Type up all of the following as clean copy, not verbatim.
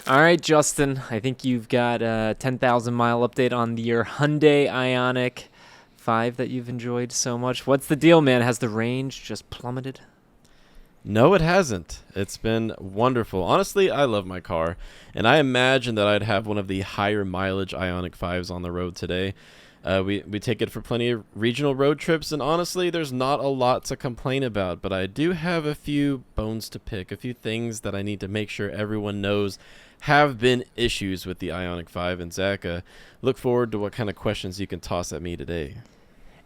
All right, Justin, I think you've got a 10,000 mile update on your Hyundai IONIQ 5 that you've enjoyed so much. What's the deal, man? Has the range just plummeted? No, it hasn't. It's been wonderful. Honestly, I love my car, and I imagine that I'd have one of the higher mileage Ioniq 5s on the road today. We take it for plenty of regional road trips, and honestly, there's not a lot to complain about, but I do have a few bones to pick, a few things that I need to make sure everyone knows have been issues with the Ioniq 5. And Zach, look forward to what kind of questions you can toss at me today.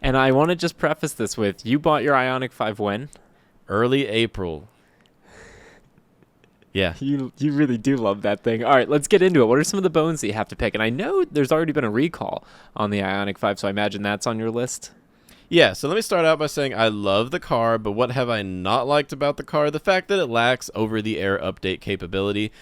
And I want to just preface this with, you bought your IONIQ 5 when? Early April. Yeah. You really do love that thing. All right, let's get into it. What are some of the bones that you have to pick? And I know there's already been a recall on the IONIQ 5, so I imagine that's on your list. Yeah, so let me start out by saying I love the car, but what have I not liked about the car? The fact that it lacks over-the-air update capability.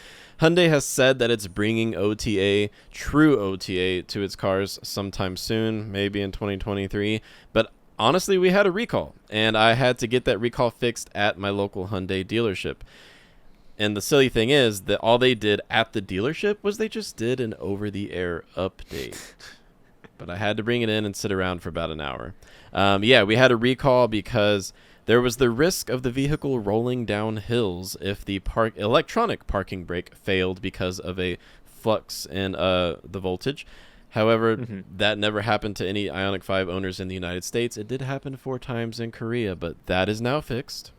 Hyundai has said that it's bringing OTA, true OTA, to its cars sometime soon, maybe in 2023. But honestly, we had a recall, and I had to get that recall fixed at my local Hyundai dealership. And the silly thing is that all they did at the dealership was they just did an over-the-air update. But I had to bring it in and sit around for about an hour. Yeah, we had a recall because there was the risk of the vehicle rolling down hills if the electronic parking brake failed because of a flux in the voltage. However, that never happened to any IONIQ 5 owners in the United States. It did happen 4 times in Korea, but that is now fixed.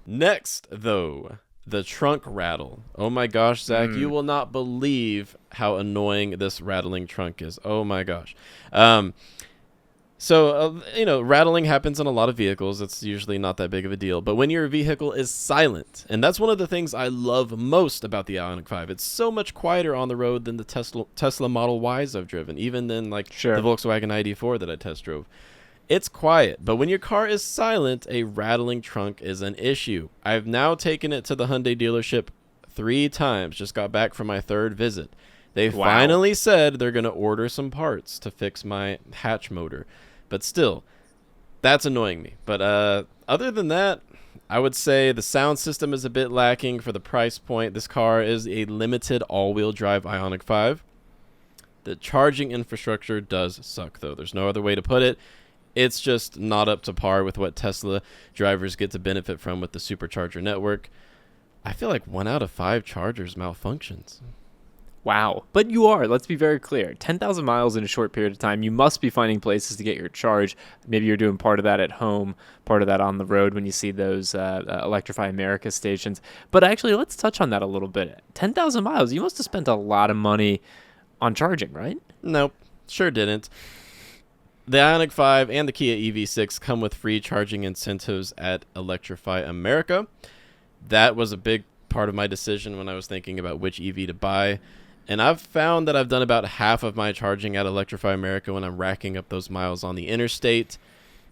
Next, though, the trunk rattle. Oh my gosh, Zach, you will not believe how annoying this rattling trunk is. Oh my gosh. Rattling happens in a lot of vehicles. It's usually not that big of a deal. But when your vehicle is silent, and that's one of the things I love most about the IONIQ 5. It's so much quieter on the road than the Tesla Model Ys I've driven, even than the Volkswagen ID4 that I test drove. It's quiet, but when your car is silent, a rattling trunk is an issue. I've now taken it to the Hyundai dealership 3 times, just got back from my 3rd visit. They finally said they're going to order some parts to fix my hatch motor. But still, that's annoying me. But other than that, I would say the sound system is a bit lacking for the price point. This car is a limited all-wheel drive IONIQ 5. The charging infrastructure does suck, though. There's no other way to put it. It's just not up to par with what Tesla drivers get to benefit from with the supercharger network. I feel like 1 out of 5 chargers malfunctions. Wow. But you are, let's be very clear. 10,000 miles in a short period of time, you must be finding places to get your charge. Maybe you're doing part of that at home, part of that on the road when you see those Electrify America stations. But actually, let's touch on that a little bit. 10,000 miles, you must have spent a lot of money on charging, right? Nope, sure didn't. The IONIQ 5 and the Kia EV6 come with free charging incentives at Electrify America. That was a big part of my decision when I was thinking about which EV to buy. And I've found that I've done about half of my charging at Electrify America when I'm racking up those miles on the interstate.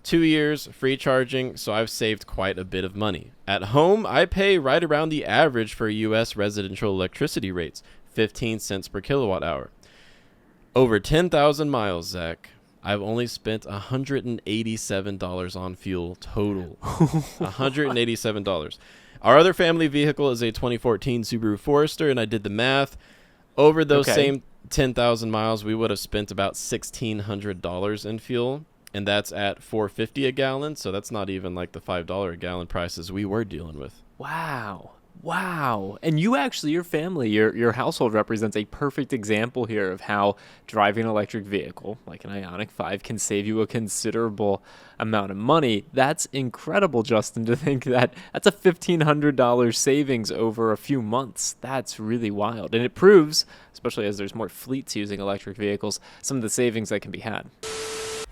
2 years free charging, so I've saved quite a bit of money. At home, I pay right around the average for U.S. residential electricity rates, 15 cents per kilowatt hour. Over 10,000 miles, Zach. I've only spent $187 on fuel total. $187. Our other family vehicle is a 2014 Subaru Forester, and I did the math. Over those same 10,000 miles, we would have spent about $1,600 in fuel, and that's at $4.50 a gallon, so that's not even like the $5 a gallon prices we were dealing with. Wow. And you actually, your family, your household represents a perfect example here of how driving an electric vehicle like an IONIQ 5 can save you a considerable amount of money. That's incredible, Justin, to think that that's a $1,500 savings over a few months. That's really wild. And it proves, especially as there's more fleets using electric vehicles, some of the savings that can be had.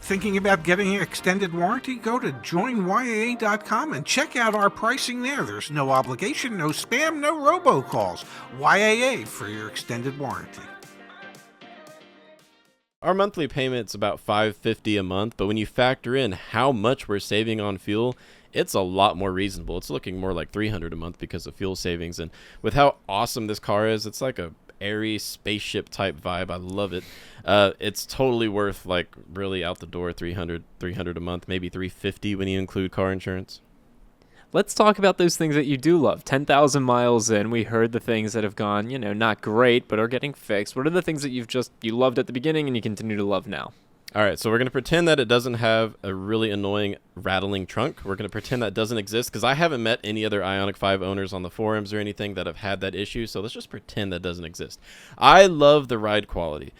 Thinking about getting an extended warranty? Go to joinyaa.com and check out our pricing there. There's no obligation, no spam, no robocalls. YAA for your extended warranty. Our monthly payment's about $550 a month, but when you factor in how much we're saving on fuel, it's a lot more reasonable. It's looking more like $300 a month because of fuel savings. And with how awesome this car is, it's like a airy spaceship type vibe. I love it. It's totally worth, like, really out the door $300 a month, maybe $350 when you include car insurance. let's talk about those things that you do love. 10,000 miles in, we heard the things that have gone, not great, but are getting fixed. What are the things that you loved at the beginning and you continue to love now? All right, so we're going to pretend that it doesn't have a really annoying rattling trunk. We're going to pretend that doesn't exist because I haven't met any other IONIQ 5 owners on the forums or anything that have had that issue, so let's just pretend that doesn't exist. I love the ride quality.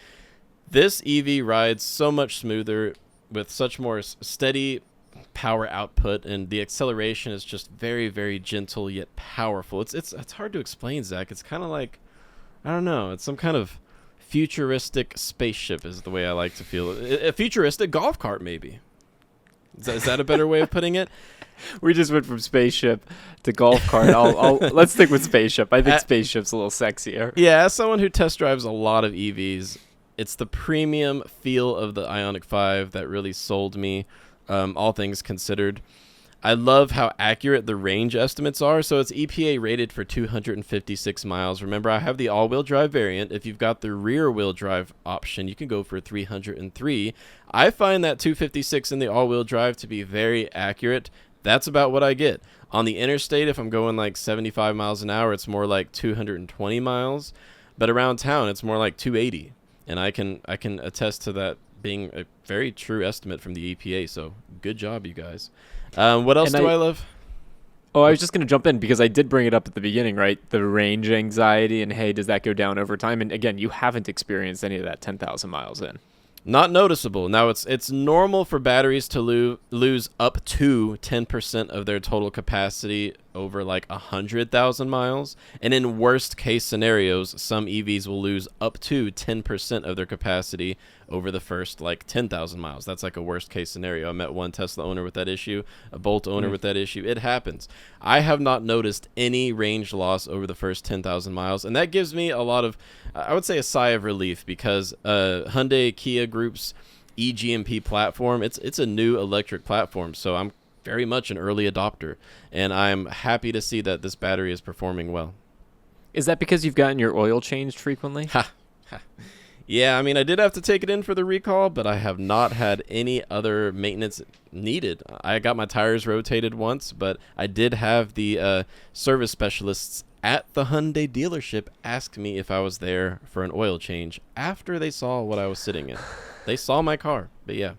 This EV rides so much smoother with such more steady power output, and the acceleration is just very, very gentle yet powerful. It's hard to explain, Zach. It's kind of like, I don't know, it's some kind of futuristic spaceship is the way I like to feel it. A futuristic golf cart, maybe. Is that a better way of putting it? We just went from spaceship to golf cart. Let's stick with spaceship. I think spaceship's a little sexier. Yeah, as someone who test drives a lot of EVs, it's the premium feel of the IONIQ 5 that really sold me, all things considered. I love how accurate the range estimates are. So it's EPA rated for 256 miles. Remember, I have the all-wheel drive variant. If you've got the rear-wheel drive option, you can go for 303. I find that 256 in the all-wheel drive to be very accurate. That's about what I get. On the interstate, if I'm going like 75 miles an hour, it's more like 220 miles. But around town, it's more like 280. And I can attest to that being a very true estimate from the EPA. So good job, you guys. What else do I love? Oh, I was just going to jump in because I did bring it up at the beginning, right? The range anxiety and, hey, does that go down over time? And again, you haven't experienced any of that 10,000 miles in. Not noticeable. Now, it's normal for batteries to lose up to 10% of their total capacity over like 100,000 miles. And in worst case scenarios, some EVs will lose up to 10% of their capacity over the first like 10,000 miles. That's like a worst case scenario. I met one Tesla owner with that issue, a Bolt owner with that issue. It happens. I have not noticed any range loss over the first 10,000 miles. And that gives me a lot of, I would say, a sigh of relief because Hyundai Kia Group's eGMP platform, it's a new electric platform. So I'm very much an early adopter, and I'm happy to see that this battery is performing well. Is that because you've gotten your oil changed frequently? Yeah, I mean, I did have to take it in for the recall, but I have not had any other maintenance needed. I got my tires rotated once, but I did have the service specialists at the Hyundai dealership ask me if I was there for an oil change after they saw what I was sitting in. They saw my car, but yeah.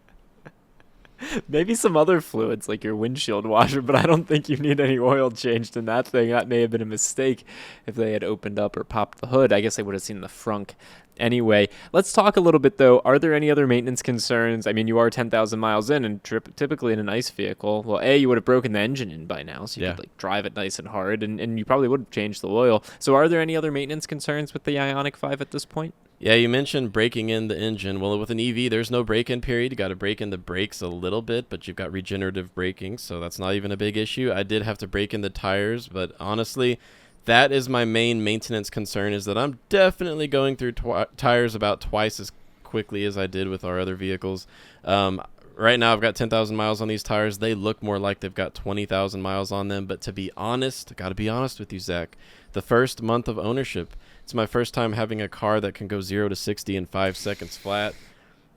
Maybe some other fluids like your windshield washer, but I don't think you need any oil changed in that thing. That may have been a mistake if they had opened up or popped the hood. I guess they would have seen the frunk anyway. Let's talk a little bit, though. Are there any other maintenance concerns? I mean, you are 10,000 miles in and typically in a nice vehicle. Well, A, you would have broken the engine in by now, so you could like drive it nice and hard, and you probably would have changed the oil. So are there any other maintenance concerns with the IONIQ 5 at this point? Yeah, you mentioned breaking in the engine. Well, with an EV, there's no break-in period. You got to break in the brakes a little bit, but you've got regenerative braking, so that's not even a big issue. I did have to break in the tires, but honestly, that is my main maintenance concern, is that I'm definitely going through tires about twice as quickly as I did with our other vehicles. Right now, I've got 10,000 miles on these tires. They look more like they've got 20,000 miles on them, but to be honest, I got to be honest with you, Zach, the first month of ownership, it's my first time having a car that can go 0 to 60 in 5 seconds flat.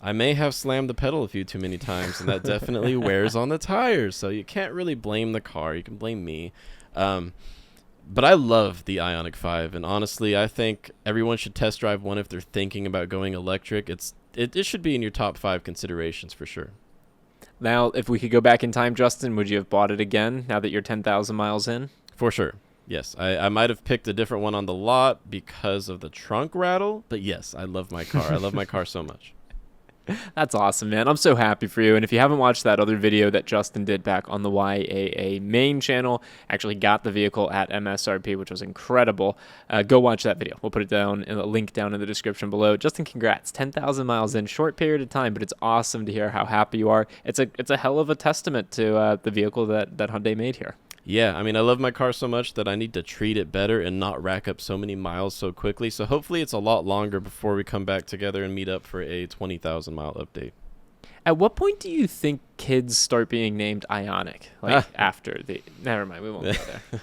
I may have slammed the pedal a few too many times, and that definitely wears on the tires. So you can't really blame the car. You can blame me. But I love the IONIQ 5, and honestly, I think everyone should test drive one if they're thinking about going electric. It should be in your top 5 considerations for sure. Now, if we could go back in time, Justin, would you have bought it again now that you're 10,000 miles in? For sure. Yes, I might have picked a different one on the lot because of the trunk rattle, but yes, I love my car. I love my car so much. That's awesome, man. I'm so happy for you. And if you haven't watched that other video that Justin did back on the YAA main channel, actually got the vehicle at MSRP, which was incredible. Go watch that video. We'll put it down in a link down in the description below. Justin, congrats. 10,000 miles in, short period of time, but it's awesome to hear how happy you are. It's a hell of a testament to the vehicle that Hyundai made here. Yeah, I mean, I love my car so much that I need to treat it better and not rack up so many miles so quickly. So hopefully it's a lot longer before we come back together and meet up for a 20,000 mile update. At what point do you think kids start being named IONIQ? Like after the... Never mind, we won't go there.